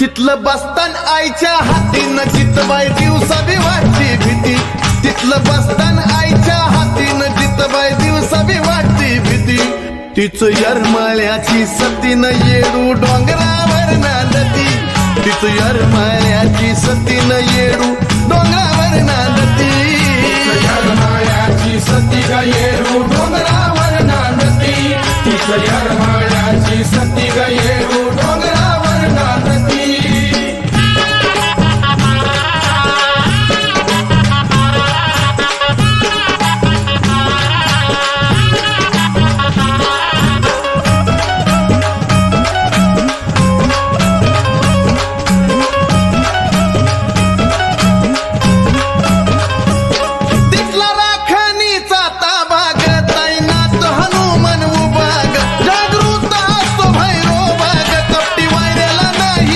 तिथलं बसतान आईच्या हातीनं जितबाई दिवसा बी वाटती भीती, तिथलं बसतान आईच्या हातीनं जितबाई दिवसा बी वाटती भीती. तिचं यरमाळ्याची सतीनं येडू डोंगरावर नांदती, तिचं यरमाळ्याची सतीनं येडू डोंगरावर नांदती. यरमाळ्याची सती ग येडू डोंगरावर नांदती, तिचं यरमाळ्याची सती ग येडू